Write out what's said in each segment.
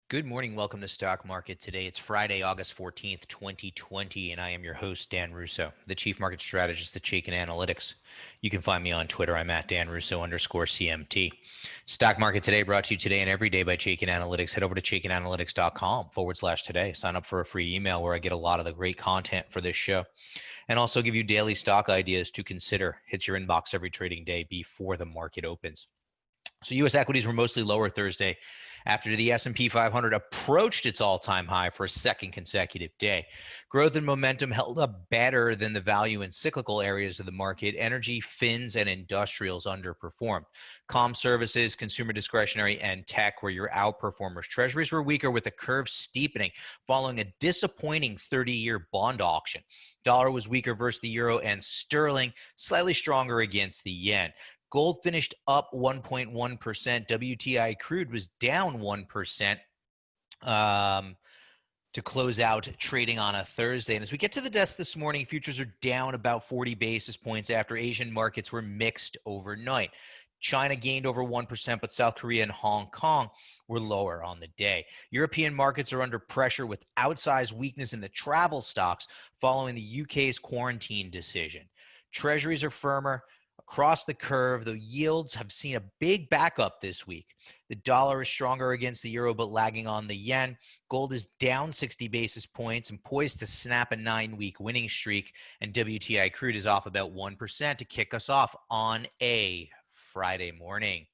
Good morning. Welcome to Stock Market Today. It's Friday, August 14th, 2020, and I am your host, Dan Russo, the Chief Market Strategist at Chaikin Analytics. You can find me on Twitter. I'm at DanRusso_CMT. Stock Market Today brought to you today and every day by Chaikin Analytics. Head over to ChaikinAnalytics.com/today. Sign up for a free email where I get a lot of the great content for this show and also give you daily stock ideas to consider. Hits your inbox every trading day before the market opens. So U.S. equities were mostly lower Thursday after the S&P 500 approached its all-time high for a second consecutive day. Growth and momentum held up better than the value and cyclical areas of the market. Energy, fins, and industrials underperformed. Comm services, consumer discretionary, and tech were your outperformers. Treasuries were weaker with the curve steepening following a disappointing 30-year bond auction. Dollar was weaker versus the euro and sterling, slightly stronger against the yen. Gold finished up 1.1%. WTI crude was down 1% to close out trading on a Thursday. And as we get to the desk this morning, futures are down about 40 basis points after Asian markets were mixed overnight. China gained over 1%, but South Korea and Hong Kong were lower on the day. European markets are under pressure with outsized weakness in the travel stocks following the UK's quarantine decision. Treasuries are firmer across the curve. The yields have seen a big backup this week. The dollar is stronger against the euro, but lagging on the yen. Gold is down 60 basis points and poised to snap a 9-week winning streak. And WTI crude is off about 1% to kick us off on a Friday morning.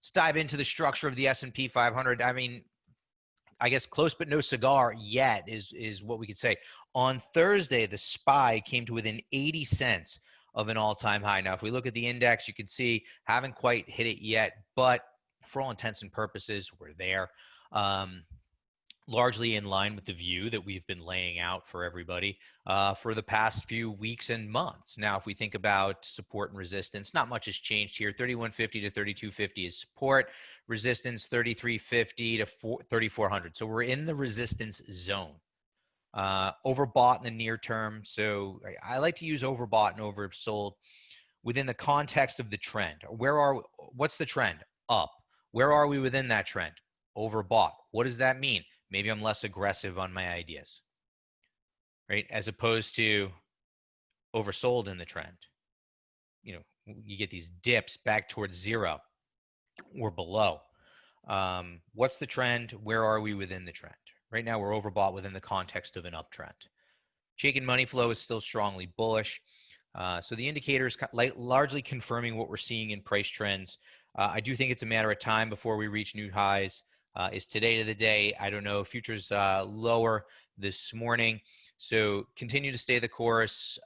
Let's dive into the structure of the S&P 500. I guess close but no cigar yet is what we could say. On Thursday, the SPY came to within 80 cents of an all-time high. Now, if we look at the index, you can see haven't quite hit it yet, but for all intents and purposes, we're there. Largely in line with the view that we've been laying out for everybody for the past few weeks and months. Now, if we think about support and resistance, not much has changed here. 3150 to 3250 is support. Resistance 3350 to 3400. So we're in the resistance zone. Overbought in the near term. So I like to use overbought and oversold within the context of the trend. What's the trend? Up. Where are we within that trend? Overbought. What does that mean? Maybe I'm less aggressive on my ideas, right? As opposed to oversold in the trend. You get these dips back towards zero or below. What's the trend? Where are we within the trend? Right now, we're overbought within the context of an uptrend. Chaikin money flow is still strongly bullish. So the indicators largely confirming what we're seeing in price trends. I do think it's a matter of time before we reach new highs. Is today to the day. I don't know. Futures lower this morning. So continue to stay the course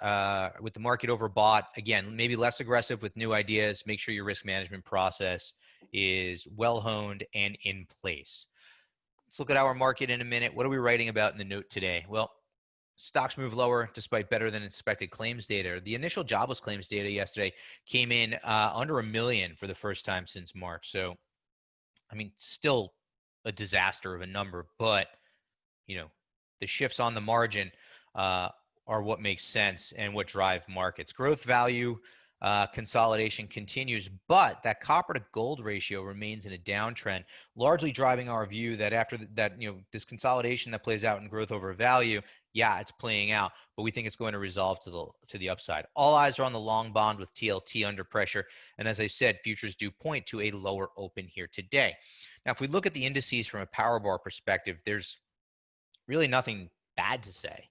with the market overbought. Again, maybe less aggressive with new ideas. Make sure your risk management process is well honed and in place. Let's look at our market in a minute. What are we writing about in the note today? Well, stocks move lower despite better than expected claims data. The initial jobless claims data yesterday came in under 1 million for the first time since March. So, still a disaster of a number, but, the shifts on the margin are what makes sense and what drive markets. Growth value consolidation continues, but that copper to gold ratio remains in a downtrend, largely driving our view that after that, this consolidation that plays out in growth over value, it's playing out, but we think it's going to resolve to the upside. All eyes are on the long bond with TLT under pressure, and as I said, futures do point to a lower open here today. Now, if we look at the indices from a power bar perspective, there's really nothing bad to say.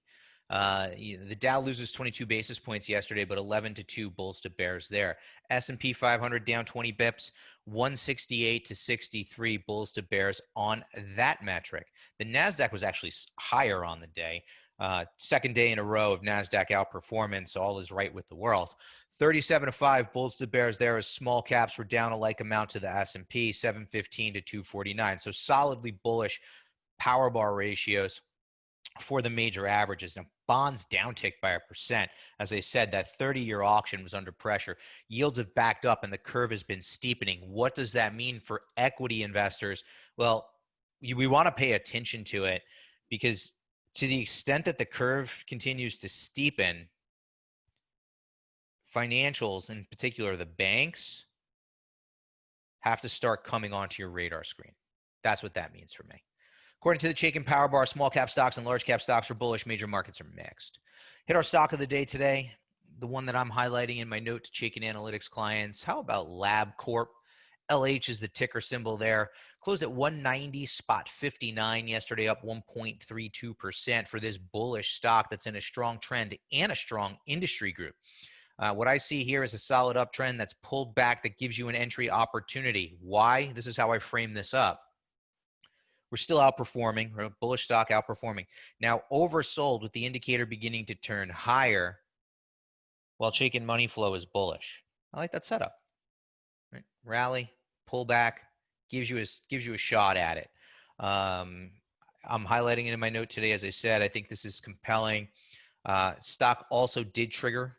The Dow loses 22 basis points yesterday, but 11-2 bulls to bears there. S&P 500 down 20 bips, 168 to 63 bulls to bears on that metric. The NASDAQ was actually higher on the day. Second day in a row of NASDAQ outperformance. All is right with the world. 37-5 bulls to bears there as small caps were down a like amount to the S&P, 715 to 249. So solidly bullish power bar ratios for the major averages. Now, bonds downticked by 1%. As I said, that 30-year auction was under pressure. Yields have backed up and the curve has been steepening. What does that mean for equity investors? Well, we want to pay attention to it because to the extent that the curve continues to steepen, financials, in particular the banks, have to start coming onto your radar screen. That's what that means for me. According to the Chaikin Power Bar, small cap stocks and large cap stocks are bullish. Major markets are mixed. Hit our stock of the day today, the one that I'm highlighting in my note to Chaikin Analytics clients. How about LabCorp? LH is the ticker symbol there. Closed at 190.59 yesterday, up 1.32% for this bullish stock that's in a strong trend and a strong industry group. What I see here is a solid uptrend that's pulled back that gives you an entry opportunity. Why? This is how I frame this up. We're still outperforming, we're a bullish stock outperforming. Now oversold with the indicator beginning to turn higher while Chaikin money flow is bullish. I like that setup. Right? Rally, pull back, gives you a shot at it. I'm highlighting it in my note today. As I said, I think this is compelling. Stock also did trigger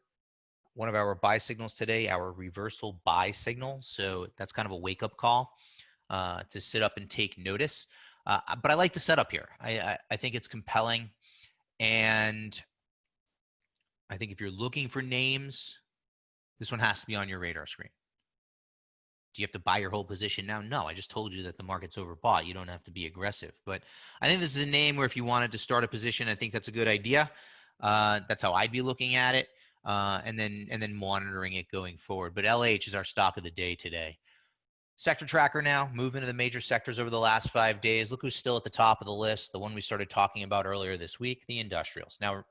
one of our buy signals today, our reversal buy signal. So that's kind of a wake-up call to sit up and take notice. But I like the setup here. I think it's compelling. And I think if you're looking for names, this one has to be on your radar screen. Do you have to buy your whole position now? No, I just told you that the market's overbought. You don't have to be aggressive. But I think this is a name where if you wanted to start a position, I think that's a good idea. That's how I'd be looking at it, and then monitoring it going forward. But LH is our stock of the day today. Sector tracker now, movement of the major sectors over the last 5 days. Look who's still at the top of the list, the one we started talking about earlier this week, the industrials. Now,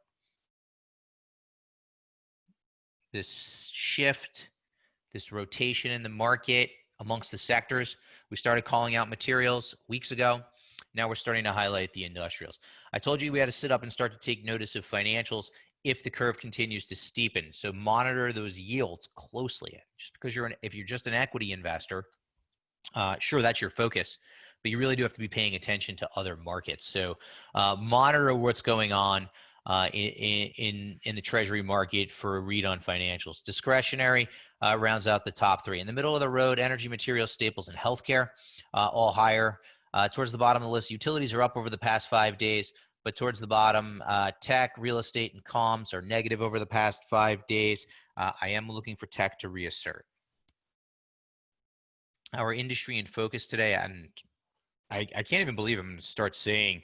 this shift, this rotation in the market amongst the sectors, we started calling out materials weeks ago. Now we're starting to highlight the industrials. I told you we had to sit up and start to take notice of financials if the curve continues to steepen. So monitor those yields closely. Just because if you're just an equity investor, sure, that's your focus, but you really do have to be paying attention to other markets. So monitor what's going on in the treasury market for a read on financials. Discretionary rounds out the top three. In the middle of the road, energy, materials, staples, and healthcare, all higher. Towards the bottom of the list, utilities are up over the past 5 days, but towards the bottom, tech, real estate, and comms are negative over the past 5 days. I am looking for tech to reassert. Our industry in focus today, and I can't even believe I'm going to start saying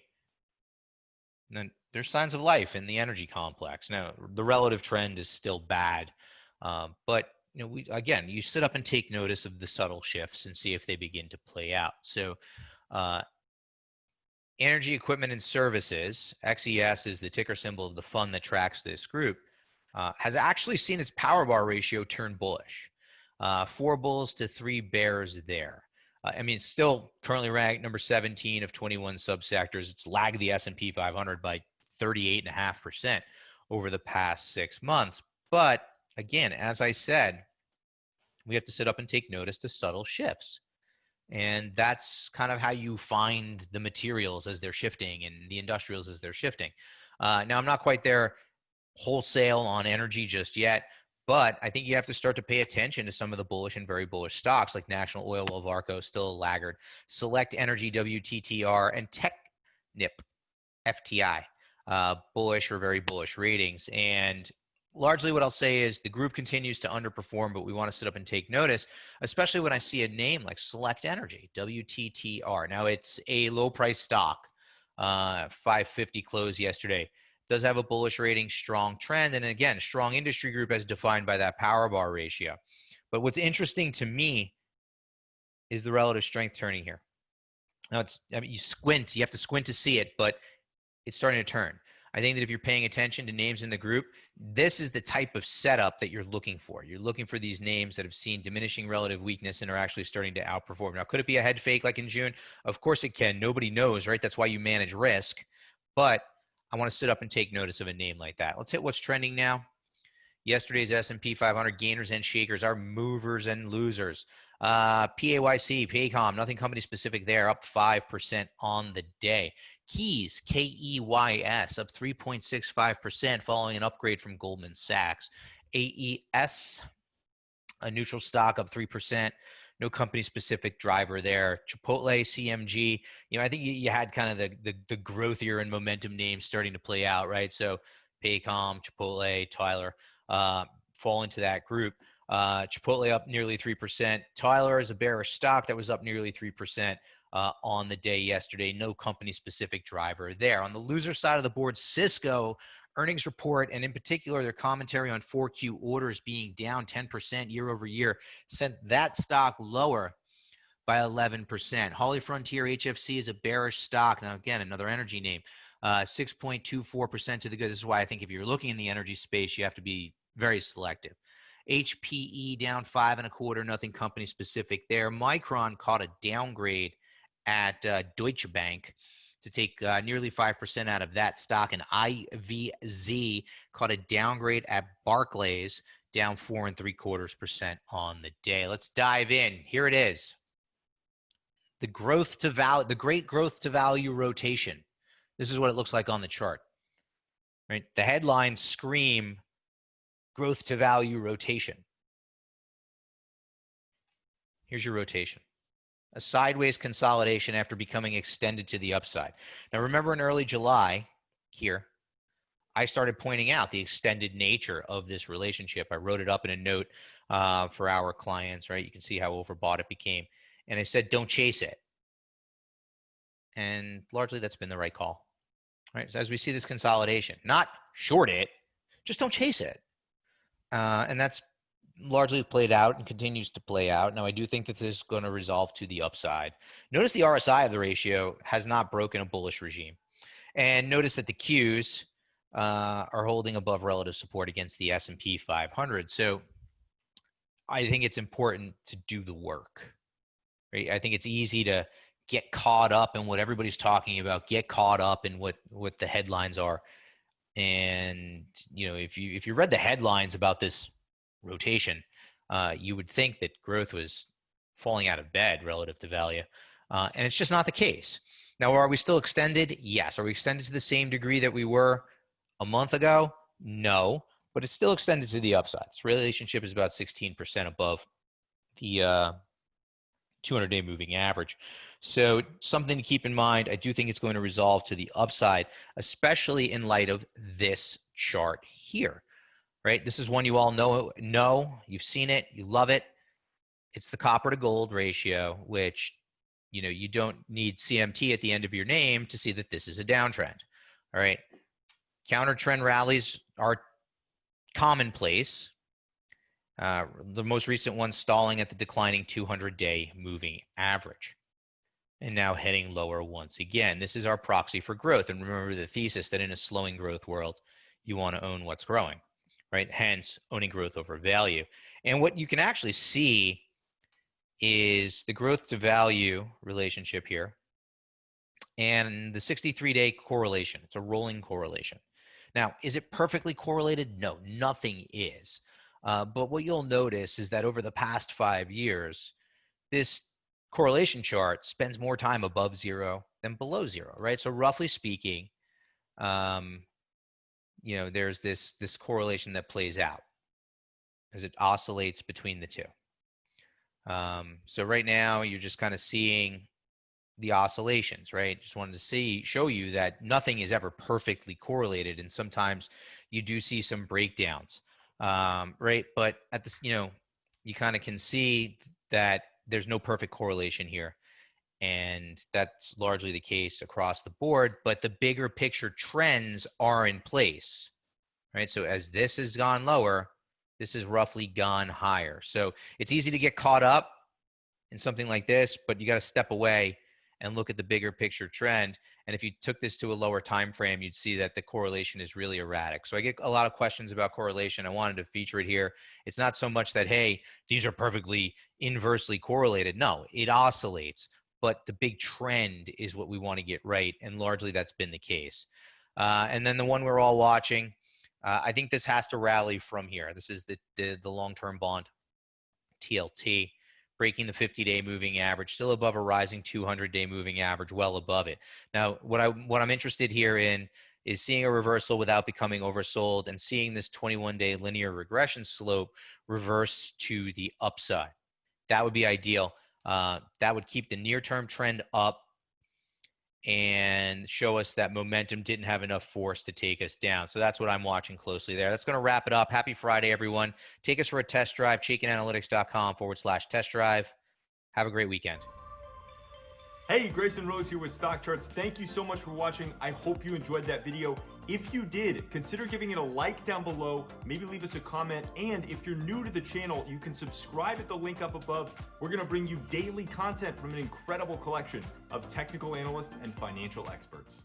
that there's signs of life in the energy complex. Now, the relative trend is still bad, but you sit up and take notice of the subtle shifts and see if they begin to play out. So energy, equipment, and services, XES is the ticker symbol of the fund that tracks this group, has actually seen its power bar ratio turn bullish. 4 bulls to 3 bears there. It's still currently ranked number 17 of 21 subsectors. It's lagged the S&P 500 by 38.5% over the past 6 months. But again, as I said, we have to sit up and take notice to subtle shifts. And that's kind of how you find the materials as they're shifting and the industrials as they're shifting. Now, I'm not quite there wholesale on energy just yet, but I think you have to start to pay attention to some of the bullish and very bullish stocks like National Oil, Wilvarco, still a laggard, Select Energy, WTTR, and Technip, FTI, bullish or very bullish ratings. And largely what I'll say is the group continues to underperform, but we want to sit up and take notice, especially when I see a name like Select Energy, WTTR. Now, it's a low-price stock, 550 close yesterday. Does have a bullish rating, strong trend, and again, strong industry group as defined by that power bar ratio. But what's interesting to me is the relative strength turning here. Now, you have to squint to see it, but it's starting to turn. I think that if you're paying attention to names in the group, this is the type of setup that you're looking for. You're looking for these names that have seen diminishing relative weakness and are actually starting to outperform. Now, could it be a head fake like in June? Of course it can. Nobody knows, right? That's why you manage risk. But I want to sit up and take notice of a name like that. Let's hit what's trending now. Yesterday's S&P 500 gainers and shakers are movers and losers. PAYC, Paycom, nothing company specific there, up 5% on the day. Keys, KEYS, up 3.65% following an upgrade from Goldman Sachs. AES, a neutral stock, up 3%. No company specific driver there. Chipotle, CMG, I think you had kind of the growthier and momentum names starting to play out, right? So Paycom, Chipotle, Tyler fall into that group. Chipotle up nearly 3%. Tyler is a bearish stock that was up nearly 3%. on the day yesterday. No company-specific driver there. On the loser side of the board, Cisco earnings report, and in particular, their commentary on 4Q orders being down 10% year over year, sent that stock lower by 11%. Holly Frontier HFC is a bearish stock. Now, again, another energy name, 6.24% to the good. This is why I think if you're looking in the energy space, you have to be very selective. HPE down 5.25%, nothing company specific there. Micron caught a downgrade at Deutsche Bank to take nearly 5% out of that stock, and IVZ caught a downgrade at Barclays, down 4.75% on the day. Let's dive in. Here it is. The growth to value, the great growth to value rotation. This is what it looks like on the chart. Right? The headlines scream growth to value rotation. Here's your rotation. A sideways consolidation after becoming extended to the upside. Now, remember in early July here, I started pointing out the extended nature of this relationship. I wrote it up in a note for our clients, right? You can see how overbought it became. And I said, don't chase it. And largely that's been the right call, right? So as we see this consolidation, not short it, just don't chase it. And that's largely played out and continues to play out. Now, I do think that this is going to resolve to the upside. Notice the RSI of the ratio has not broken a bullish regime. And notice that the Qs are holding above relative support against the S&P 500. So I think it's important to do the work. Right? I think it's easy to get caught up in what everybody's talking about, get caught up in what the headlines are. And, you know, if you read the headlines about this rotation, you would think that growth was falling out of bed relative to value. And it's just not the case. Now, are we still extended? Yes. Are we extended to the same degree that we were a month ago? No, but it's still extended to the upside. This relationship is about 16% above the 200-day moving average. So something to keep in mind. I do think it's going to resolve to the upside, especially in light of this chart here, right? This is one you all know. You've seen it. You love it. It's the copper to gold ratio, which, you know, you don't need CMT at the end of your name to see that this is a downtrend. All right. Counter trend rallies are commonplace. The most recent one stalling at the declining 200-day moving average and now heading lower once again. This is our proxy for growth. And remember the thesis that in a slowing growth world, you want to own what's growing, right? Hence, owning growth over value. And what you can actually see is the growth to value relationship here and the 63-day correlation. It's a rolling correlation. Now, is it perfectly correlated? No, nothing is. But what you'll notice is that over the past 5 years, this correlation chart spends more time above zero than below zero, right? So roughly speaking, you know, there's this correlation that plays out as it oscillates between the two. So right now, you're just kind of seeing the oscillations, right? Just wanted to show you that nothing is ever perfectly correlated, and sometimes you do see some breakdowns. Right. But at this, you know, you kind of can see that there's no perfect correlation here. And that's largely the case across the board. But the bigger picture trends are in place. Right. So as this has gone lower, this has roughly gone higher. So it's easy to get caught up in something like this, but you got to step away and look at the bigger picture trend. And if you took this to a lower time frame, you'd see that the correlation is really erratic. So I get a lot of questions about correlation. I wanted to feature it here. It's not so much that, hey, these are perfectly inversely correlated. No, it oscillates, but the big trend is what we want to get right. And largely that's been the case. And then the one we're all watching, I think this has to rally from here. This is the long-term bond, TLT. Breaking the 50-day moving average, still above a rising 200-day moving average, well above it. Now, what I'm interested here in is seeing a reversal without becoming oversold and seeing this 21-day linear regression slope reverse to the upside. That would be ideal. That would keep the near-term trend up and show us that momentum didn't have enough force to take us down. So that's what I'm watching closely there. That's going to wrap it up. Happy Friday, everyone. Take us for a test drive, chaikinanalytics.com/test drive. Have a great weekend. Hey, Grayson Rose here with StockCharts. Thank you so much for watching. I hope you enjoyed that video. If you did, consider giving it a like down below, maybe leave us a comment, and if you're new to the channel, you can subscribe at the link up above. We're gonna bring you daily content from an incredible collection of technical analysts and financial experts.